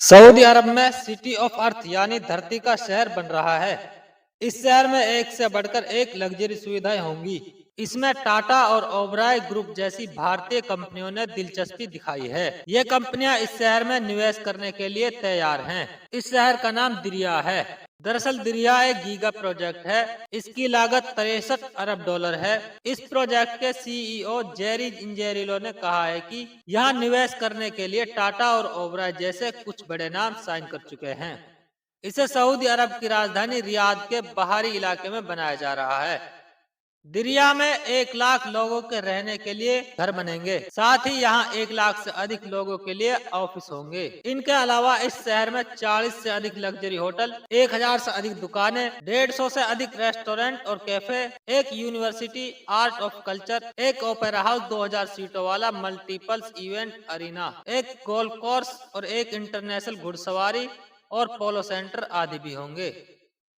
Saudi अरब में city of earth यानी धरती का शहर बन रहा है। इस शहर में एक से बढ़कर एक लग्जरी सुविधाएं होंगी। इसमें टाटा और ओबराय ग्रुप जैसी भारतीय कंपनियों ने दिलचस्पी दिखाई है। ये कंपनियां इस शहर में निवेश करने के लिए तैयार हैं। इस शहर का नाम दिरिया है। दरअसल दिरिया एक गीगा प्रोजेक्ट है। इसकी लागत 63 अरब डॉलर है। इस प्रोजेक्ट के सीईओ जेरी इंजेरिलो ने कहा है कि यहाँ निवेश करने के लिए टाटा और ओबराय जैसे कुछ बड़े नाम साइन कर चुके हैं। इसे सऊदी अरब की राजधानी रियाद के बाहरी इलाके में बनाया जा रहा है। दिरिया में 1 लाख लोगों के रहने के लिए घर बनेंगे। साथ ही यहाँ 1 लाख से अधिक लोगों के लिए ऑफिस होंगे। इनके अलावा इस शहर में 40 से अधिक लग्जरी होटल, 1000 से अधिक दुकानें, 150 से अधिक रेस्टोरेंट और कैफे, एक यूनिवर्सिटी, आर्ट ऑफ कल्चर, एक ओपेरा हाउस, 2000 सीटों वाला मल्टीपल्स इवेंट अरीना, एक गोल्फ कोर्स और एक इंटरनेशनल घुड़सवारी और पोलो सेंटर आदि भी होंगे।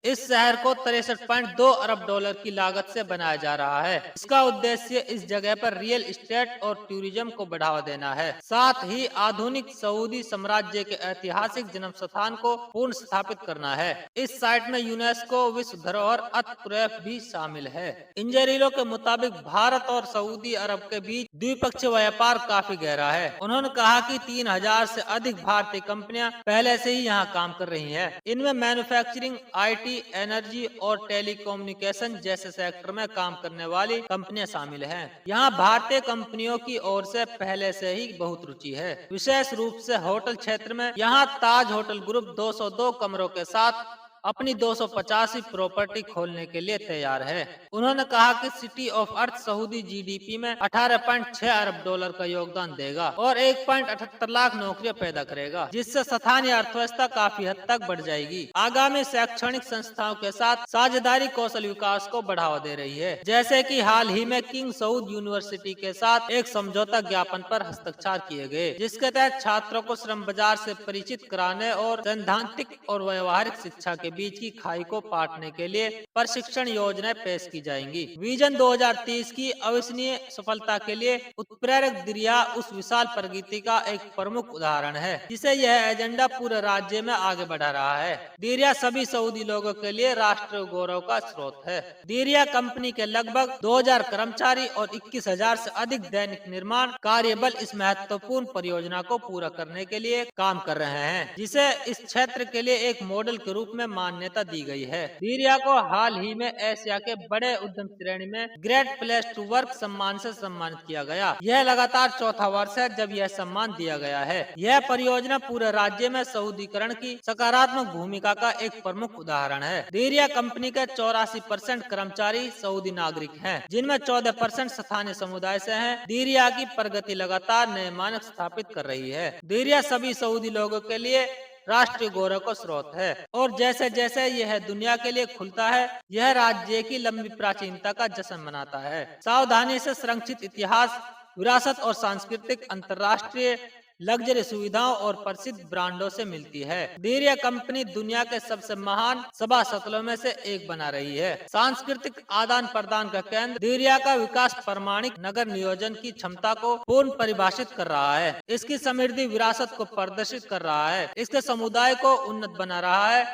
इस शहर को 63.2 अरब डॉलर की लागत से बनाया जा रहा है। इसका उद्देश्य इस जगह पर रियल एस्टेट और टूरिज्म को बढ़ावा देना है। साथ ही आधुनिक सऊदी साम्राज्य के ऐतिहासिक जन्म स्थान को पुनः स्थापित करना है। इस साइट में यूनेस्को विश्व धरोहर अत्कुरैफ भी शामिल है। इंजरीलो के मुताबिक भारत और सऊदी अरब के बीच द्विपक्षीय व्यापार काफी गहरा है। उन्होंने कहा कि 3000 से अधिक भारतीय कंपनियां पहले से ही यहाँ काम कर रही हैं। इनमें मैन्युफैक्चरिंग, IT, एनर्जी और टेलीकम्युनिकेशन जैसे सेक्टर में काम करने वाली कंपनियां शामिल हैं। यहाँ भारतीय कंपनियों की ओर से पहले से ही बहुत रुचि है, विशेष रूप से होटल क्षेत्र में। यहाँ ताज होटल ग्रुप 202 कमरों के साथ अपनी 285 प्रॉपर्टी खोलने के लिए तैयार है। उन्होंने कहा कि city of earth Saudi GDP में 18.6 अरब डॉलर का योगदान देगा और 1.78 लाख नौकरियां पैदा करेगा, जिससे स्थानीय अर्थव्यवस्था काफी हद तक बढ़ जाएगी। आगामी शैक्षणिक संस्थाओं के साथ साझेदारी कौशल विकास को बढ़ावा दे रही है, जैसे कि हाल ही में किंग सऊद यूनिवर्सिटी के साथ एक समझौता ज्ञापन पर हस्ताक्षर किए गए, जिसके तहत छात्रों को श्रम बाजार से परिचित कराने और सैद्धांतिक और व्यवहारिक शिक्षा के बीच की खाई को पाटने के लिए प्रशिक्षण योजनाएं पेश की जाएंगी। विजन 2030 की अविश्वसनीय सफलता के लिए उत्प्रेरक दिरिया उस विशाल प्रगति का एक प्रमुख उदाहरण है, जिसे यह एजेंडा पूरे राज्य में आगे बढ़ा रहा है। दिरिया सभी सऊदी लोगों के लिए राष्ट्रीय गौरव का स्रोत है। दिरिया कंपनी के लगभग 2000 कर्मचारी और 21,000 से अधिक दैनिक निर्माण कार्यबल इस महत्वपूर्ण परियोजना को पूरा करने के लिए काम कर रहे हैं, जिसे इस क्षेत्र के लिए एक मॉडल के रूप में मान्यता दी गई है। दिरिया को हाल ही में एशिया के बड़े उद्यम श्रेणी में ग्रेट प्लेस टू वर्क सम्मान से सम्मानित किया गया। यह लगातार चौथा वर्ष है जब यह सम्मान दिया गया है। यह परियोजना पूरे राज्य में सऊदीकरण की सकारात्मक भूमिका का एक प्रमुख उदाहरण है। दिरिया कंपनी के 84% कर्मचारी सऊदी नागरिक हैं, जिनमें 14% स्थानीय समुदाय से हैं। दिरिया की प्रगति लगातार नए मानक स्थापित कर रही है। दिरिया सभी सऊदी लोगों के लिए राष्ट्रीय गौरव का स्रोत है और जैसे जैसे यह दुनिया के लिए खुलता है, यह राज्य की लंबी प्राचीनता का जश्न मनाता है। सावधानी से संरक्षित इतिहास, विरासत और सांस्कृतिक अंतर्राष्ट्रीय लग्जरी सुविधाओं और प्रसिद्ध ब्रांडों से मिलती है। दिरिया कंपनी दुनिया के सबसे महान सभा स्थलों में से एक बना रही है। सांस्कृतिक आदान प्रदान का केंद्र दिरिया का विकास प्रामाणिक नगर नियोजन की क्षमता को पूर्ण परिभाषित कर रहा है। इसकी समृद्धि विरासत को प्रदर्शित कर रहा है, इसके समुदाय को उन्नत बना रहा है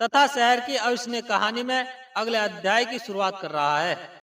तथा शहर की अविश्वसनीय कहानी में अगले अध्याय की शुरुआत कर रहा है।